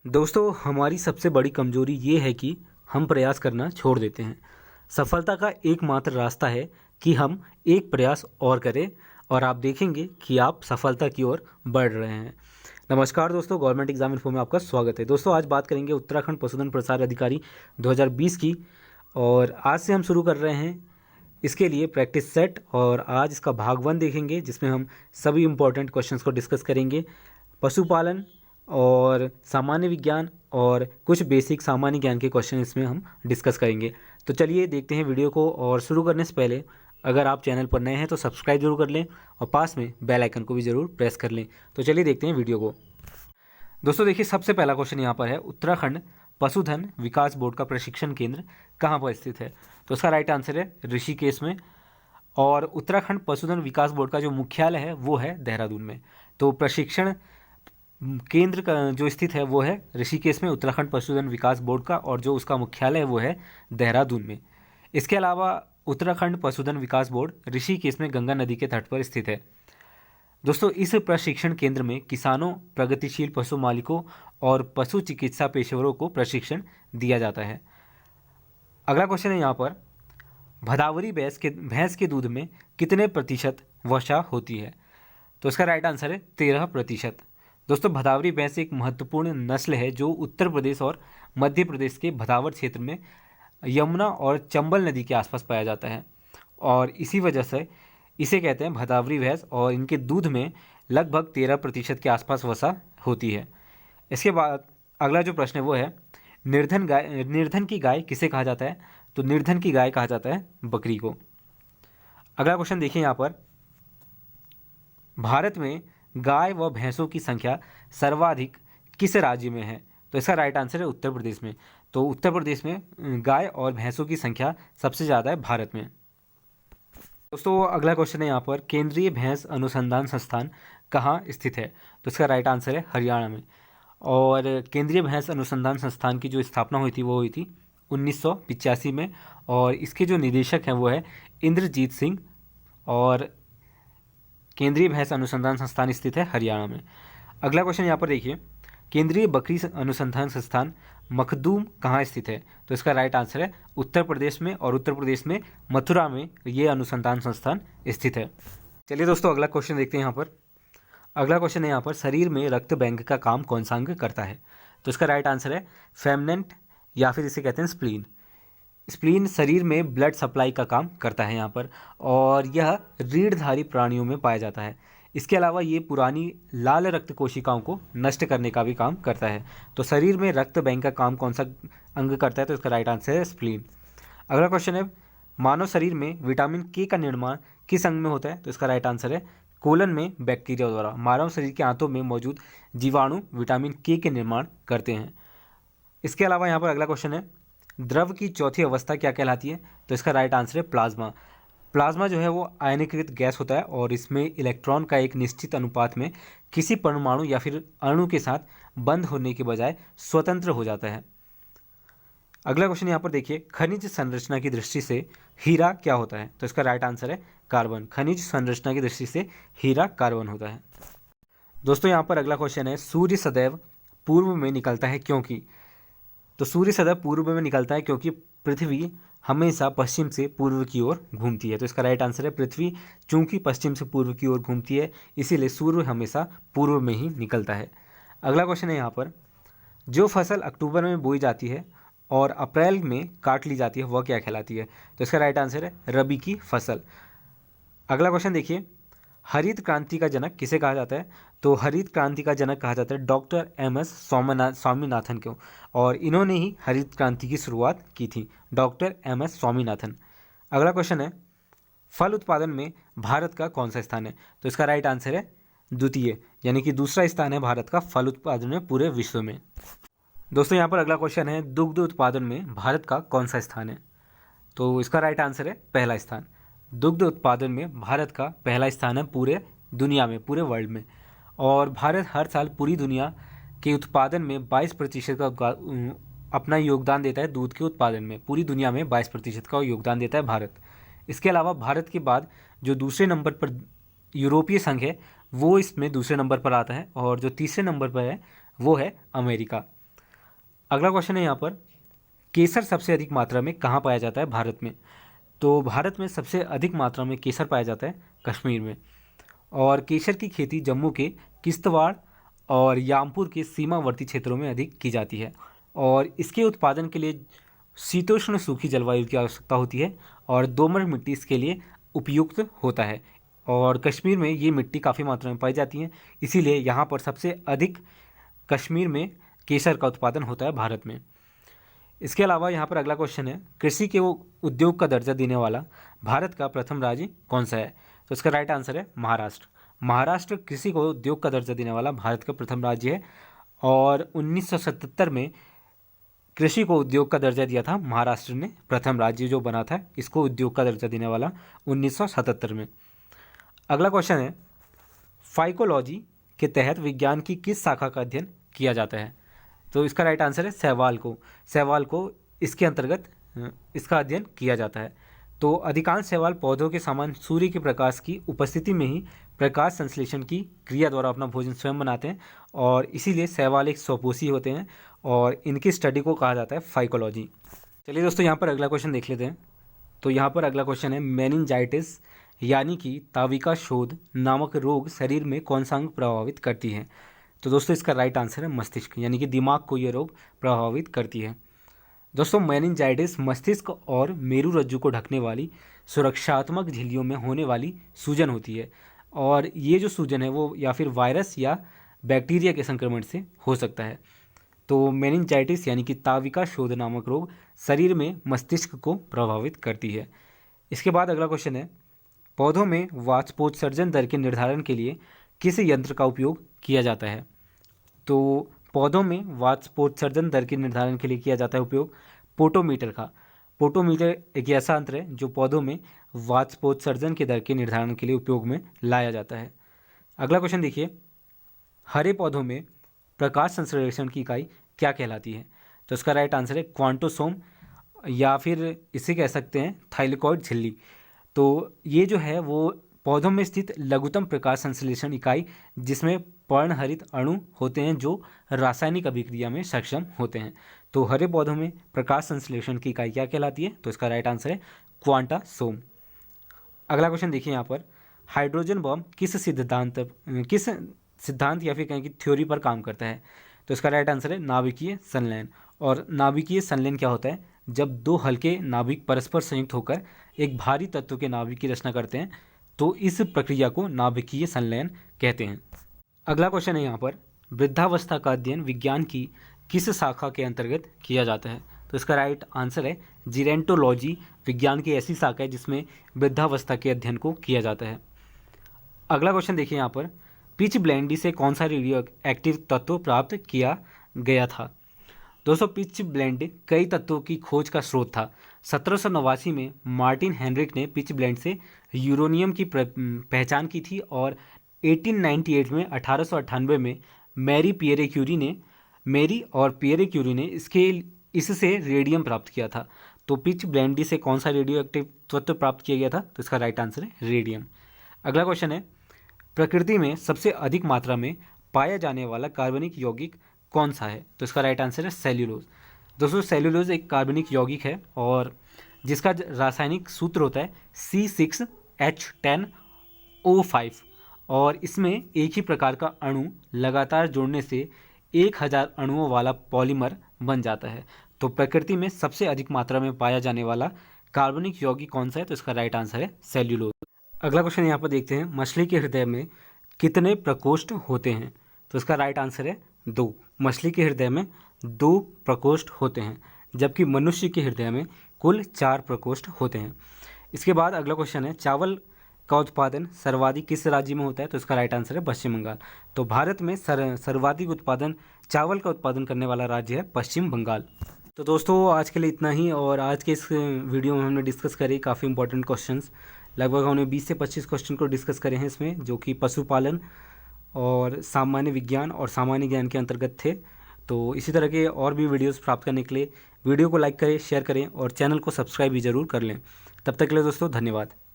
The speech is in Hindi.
दोस्तों, हमारी सबसे बड़ी कमजोरी ये है कि हम प्रयास करना छोड़ देते हैं। सफलता का एकमात्र रास्ता है कि हम एक प्रयास और करें और आप देखेंगे कि आप सफलता की ओर बढ़ रहे हैं। नमस्कार दोस्तों, गवर्नमेंट एग्जाम इन्फो में आपका स्वागत है। दोस्तों, आज बात करेंगे उत्तराखंड पशुधन प्रसार अधिकारी 2020 की, और आज से हम शुरू कर रहे हैं इसके लिए प्रैक्टिस सेट। और आज इसका भाग 1 देखेंगे, जिसमें हम सभी इंपॉर्टेंट क्वेश्चंस को डिस्कस करेंगे। पशुपालन और सामान्य विज्ञान और कुछ बेसिक सामान्य ज्ञान के क्वेश्चन इसमें हम डिस्कस करेंगे। तो चलिए देखते हैं वीडियो को। और शुरू करने से पहले अगर आप चैनल पर नए हैं तो सब्सक्राइब जरूर कर लें और पास में बेल आइकन को भी ज़रूर प्रेस कर लें। तो चलिए देखते हैं वीडियो को। दोस्तों देखिए, सबसे पहला क्वेश्चन यहाँ पर है, उत्तराखंड पशुधन विकास बोर्ड का प्रशिक्षण केंद्र कहाँ पर स्थित है? तो इसका राइट आंसर है ऋषिकेश में। और उत्तराखंड पशुधन विकास बोर्ड का जो मुख्यालय है वो है देहरादून में। तो प्रशिक्षण केंद्र का जो स्थित है वो है ऋषिकेश में, उत्तराखंड पशुधन विकास बोर्ड का, और जो उसका मुख्यालय है वो है देहरादून में। इसके अलावा उत्तराखंड पशुधन विकास बोर्ड ऋषिकेश में गंगा नदी के तट पर स्थित है। दोस्तों, इस प्रशिक्षण केंद्र में किसानों, प्रगतिशील पशु मालिकों और पशु चिकित्सा पेशेवरों को प्रशिक्षण दिया जाता है। अगला क्वेश्चन है यहाँ पर, भदावरी भैंस के दूध में कितने प्रतिशत वसा होती है? तो इसका राइट आंसर है 13%। दोस्तों, भदावरी भैंस एक महत्वपूर्ण नस्ल है जो उत्तर प्रदेश और मध्य प्रदेश के भदावर क्षेत्र में यमुना और चंबल नदी के आसपास पाया जाता है, और इसी वजह से इसे कहते हैं भदावरी भैंस। और इनके दूध में लगभग 13% के आसपास वसा होती है। इसके बाद अगला जो प्रश्न है वो है, निर्धन की गाय किसे कहा जाता है? तो निर्धन की गाय कहा जाता है बकरी को। अगला क्वेश्चन देखिए यहाँ पर, भारत में गाय व भैंसों की संख्या सर्वाधिक किस राज्य में है? तो इसका राइट आंसर है उत्तर प्रदेश में। तो उत्तर प्रदेश में गाय और भैंसों की संख्या सबसे ज़्यादा है भारत में। दोस्तों, अगला क्वेश्चन है यहाँ पर, केंद्रीय भैंस अनुसंधान संस्थान कहाँ स्थित है? तो इसका राइट आंसर है हरियाणा में। और केंद्रीय भैंस अनुसंधान संस्थान की जो स्थापना हुई थी वो हुई थी 1985 में, और इसके जो निदेशक हैं वो है इंद्रजीत सिंह। और केंद्रीय भैंस अनुसंधान संस्थान स्थित है हरियाणा में। अगला क्वेश्चन यहाँ पर देखिए, केंद्रीय बकरी अनुसंधान संस्थान मखदूम कहाँ स्थित है? तो इसका राइट आंसर है उत्तर प्रदेश में, और उत्तर प्रदेश में मथुरा में ये अनुसंधान संस्थान स्थित है। चलिए दोस्तों, अगला क्वेश्चन देखते हैं यहाँ पर। अगला क्वेश्चन है यहाँ पर, शरीर में रक्त बैंक का काम कौन सा अंग करता है? तो इसका राइट आंसर है फेमनेंट, या फिर इसे कहते हैं स्प्लीन। स्प्लीन शरीर में ब्लड सप्लाई का काम करता है यहाँ पर, और यह रीढ़धारी प्राणियों में पाया जाता है। इसके अलावा ये पुरानी लाल रक्त कोशिकाओं को नष्ट करने का भी काम करता है। तो शरीर में रक्त बैंक का काम कौन सा अंग करता है? तो इसका राइट आंसर है स्प्लीन। अगला क्वेश्चन है, मानव शरीर में विटामिन के का निर्माण किस अंग में होता है? तो इसका राइट आंसर है कोलन में बैक्टीरिया द्वारा। मानव शरीर के आंतों में मौजूद जीवाणु विटामिन के निर्माण करते हैं। इसके अलावा यहाँ पर अगला क्वेश्चन है, द्रव की चौथी अवस्था क्या कहलाती है? तो इसका राइट आंसर है प्लाज्मा। प्लाज्मा जो है वो आयनीकृत गैस होता है, और इसमें इलेक्ट्रॉन का एक निश्चित अनुपात में किसी परमाणु या फिर अणु के साथ बंद होने के बजाय स्वतंत्र हो जाता है। अगला क्वेश्चन यहाँ पर देखिए, खनिज संरचना की दृष्टि से हीरा क्या होता है? तो इसका राइट आंसर है कार्बन। खनिज संरचना की दृष्टि से हीरा कार्बन होता है। दोस्तों, यहाँ पर अगला क्वेश्चन है, सूर्य सदैव पूर्व में निकलता है क्योंकि? तो सूर्य सदैव पूर्व में निकलता है क्योंकि पृथ्वी हमेशा पश्चिम से पूर्व की ओर घूमती है। तो इसका राइट आंसर है पृथ्वी चूंकि पश्चिम से पूर्व की ओर घूमती है, इसीलिए सूर्य हमेशा पूर्व में ही निकलता है। अगला क्वेश्चन है यहाँ पर, जो फसल अक्टूबर में बोई जाती है और अप्रैल में काट ली जाती है वह क्या कहलाती है? तो इसका राइट आंसर है रबी की फसल। अगला क्वेश्चन देखिए, हरित क्रांति का जनक किसे कहा जाता है? तो हरित क्रांति का जनक कहा जाता है डॉक्टर एम.एस. स्वामीनाथन को, और इन्होंने ही हरित क्रांति की शुरुआत की थी, डॉक्टर एम.एस. स्वामीनाथन। अगला क्वेश्चन है, फल उत्पादन में भारत का कौन सा स्थान है? तो इसका राइट आंसर है द्वितीय, यानी कि दूसरा स्थान है भारत का फल उत्पादन में पूरे विश्व में। दोस्तों, यहाँ पर अगला क्वेश्चन है, दुग्ध उत्पादन में भारत का कौन सा स्थान है? तो इसका राइट आंसर है पहला स्थान। दुग्ध उत्पादन में भारत का पहला स्थान है पूरे दुनिया में, पूरे वर्ल्ड में। और भारत हर साल पूरी दुनिया के उत्पादन में 22% का अपना योगदान देता है। दूध के उत्पादन में पूरी दुनिया में 22% का योगदान देता है भारत। इसके अलावा भारत के बाद जो दूसरे नंबर पर यूरोपीय संघ है वो इसमें दूसरे नंबर पर आता है, और जो तीसरे नंबर पर है वो है अमेरिका। अगला क्वेश्चन है यहाँ पर, केसर सबसे अधिक मात्रा में कहाँ पाया जाता है भारत में? तो भारत में सबसे अधिक मात्रा में केसर पाया जाता है कश्मीर में। और केसर की खेती जम्मू के किश्तवाड़ और यामपुर के सीमावर्ती क्षेत्रों में अधिक की जाती है और इसके उत्पादन के लिए शीतोष्ण सूखी जलवायु की आवश्यकता होती है और दोमट मिट्टी इसके लिए उपयुक्त होता है। और कश्मीर में ये मिट्टी काफ़ी मात्रा में पाई जाती है, इसीलिए यहाँ पर सबसे अधिक कश्मीर में केसर का उत्पादन होता है भारत में। इसके अलावा यहाँ पर अगला क्वेश्चन है, कृषि के उद्योग का दर्जा देने वाला भारत का प्रथम राज्य कौन सा है? तो इसका राइट आंसर है महाराष्ट्र। महाराष्ट्र कृषि को उद्योग का दर्जा देने वाला भारत का प्रथम राज्य है और 1977 में कृषि को उद्योग का दर्जा दिया था महाराष्ट्र ने, प्रथम राज्य जो बना था इसको उद्योग का दर्जा देने वाला 1977 में। अगला क्वेश्चन है, फाइकोलॉजी के तहत विज्ञान की किस शाखा का अध्ययन किया जाता है? तो इसका राइट आंसर है शैवाल को इसके अंतर्गत इसका अध्ययन किया जाता है। तो अधिकांश शैवाल पौधों के समान सूर्य के प्रकाश की उपस्थिति में ही प्रकाश संश्लेषण की क्रिया द्वारा अपना भोजन स्वयं बनाते हैं और इसीलिए शैवाल एक स्वपोषी होते हैं और इनकी स्टडी को कहा जाता है फाइकोलॉजी। चलिए दोस्तों, यहाँ पर अगला क्वेश्चन देख लेते हैं। तो यहाँ पर अगला क्वेश्चन है, मेनिंजाइटिस यानी कि ताविका शोध नामक रोग शरीर में कौन सा अंग प्रभावित करती है? तो दोस्तों इसका राइट आंसर है मस्तिष्क, यानी कि दिमाग को ये रोग प्रभावित करती है। दोस्तों मेनिंजाइटिस मस्तिष्क और मेरुरज्जु को ढकने वाली सुरक्षात्मक झिल्लियों में होने वाली सूजन होती है और ये जो सूजन है वो या फिर वायरस या बैक्टीरिया के संक्रमण से हो सकता है। तो मेनिंजाइटिस यानी कि ताविका शोध नामक रोग शरीर में मस्तिष्क को प्रभावित करती है। इसके बाद अगला क्वेश्चन है, पौधों में वाष्पोत्सर्जन दर के निर्धारण के लिए किस यंत्र का उपयोग किया जाता है? तो पौधों में वाष्पोत्सर्जन दर के निर्धारण के लिए किया जाता है उपयोग पोटोमीटर का। पोटोमीटर एक ऐसा यंत्र है जो पौधों में वाष्पोत्सर्जन के दर के निर्धारण के लिए उपयोग में लाया जाता है। अगला क्वेश्चन देखिए, हरे पौधों में प्रकाश संश्लेषण की इकाई क्या कहलाती है? तो इसका राइट आंसर है क्वांटोसोम या फिर इसे कह सकते हैं थाइलेकॉइड झिल्ली। तो ये जो है वो पौधों में स्थित लघुतम प्रकाश संश्लेषण इकाई जिसमें पर्णहरित अणु होते हैं जो रासायनिक अभिक्रिया में सक्षम होते हैं। तो हरे पौधों में प्रकाश संश्लेषण की इकाई क्या कहलाती है? तो इसका राइट आंसर है क्वांटासोम। अगला क्वेश्चन देखिए यहाँ पर, हाइड्रोजन बम किस सिद्धांत या फिर कहें कि थ्योरी पर काम करता है? तो इसका राइट आंसर है नाभिकीय संलयन। और नाभिकीय संलयन क्या होता है? जब दो हल्के नाभिक परस्पर संयुक्त होकर एक भारी तत्व के नाभिक की रचना करते हैं तो इस प्रक्रिया को नाभिकीय संलयन कहते हैं। अगला क्वेश्चन है यहाँ पर, वृद्धावस्था का अध्ययन विज्ञान की किस शाखा के अंतर्गत किया जाता है? तो इसका राइट आंसर है जीरेंटोलॉजी। विज्ञान की ऐसी शाखा है जिसमें वृद्धावस्था के अध्ययन को किया जाता है। अगला क्वेश्चन देखिए यहाँ पर, पिच ब्लेंडी से कौन सा रेडियो एक्टिव तत्व प्राप्त किया गया था? दोस्तों पिच ब्लेंड कई तत्वों की खोज का स्रोत था। 1789 में मार्टिन हेनरिक ने पिच ब्लेंड से यूरेनियम की पहचान की थी और 1898 में 1898 में मैरी और पियरे क्यूरी ने इससे रेडियम प्राप्त किया था। तो पिच ब्लेंडी से कौन सा रेडियो एक्टिव तत्व प्राप्त किया गया था? तो इसका राइट आंसर है रेडियम। अगला क्वेश्चन है, प्रकृति में सबसे अधिक मात्रा में पाया जाने वाला कार्बनिक यौगिक कौन सा है? तो इसका राइट आंसर है सेल्यूलोज। दोस्तों सेल्यूलोज एक कार्बनिक यौगिक है और जिसका रासायनिक सूत्र होता है C6H10O5 और इसमें एक ही प्रकार का अणु लगातार जोड़ने से 1000 अणुओं वाला पॉलीमर बन जाता है। तो प्रकृति में सबसे अधिक मात्रा में पाया जाने वाला कार्बनिक यौगिक कौन सा है? तो इसका राइट आंसर है सेल्यूलोज। अगला क्वेश्चन यहाँ पर देखते हैं, मछली के हृदय में कितने प्रकोष्ठ होते हैं? तो इसका राइट आंसर है 2। मछली के हृदय में 2 प्रकोष्ठ होते हैं जबकि मनुष्य के हृदय में कुल 4 प्रकोष्ठ होते हैं। इसके बाद अगला क्वेश्चन है, चावल का उत्पादन सर्वाधिक किस राज्य में होता है? तो इसका राइट आंसर है पश्चिम बंगाल। तो भारत में सर्वाधिक उत्पादन चावल का उत्पादन करने वाला राज्य है पश्चिम बंगाल। तो दोस्तों आज के लिए इतना ही और आज के इस वीडियो में हमने डिस्कस करे काफ़ी इंपॉर्टेंट क्वेश्चंस, लगभग हमने 20 से 25 क्वेश्चन को डिस्कस करे हैं इसमें, जो कि पशुपालन और सामान्य विज्ञान और सामान्य ज्ञान के अंतर्गत थे। तो इसी तरह के और भी वीडियोस प्राप्त करने के लिए वीडियो को लाइक करें, शेयर करें और चैनल को सब्सक्राइब भी ज़रूर कर लें। तब तक के लिए दोस्तों धन्यवाद।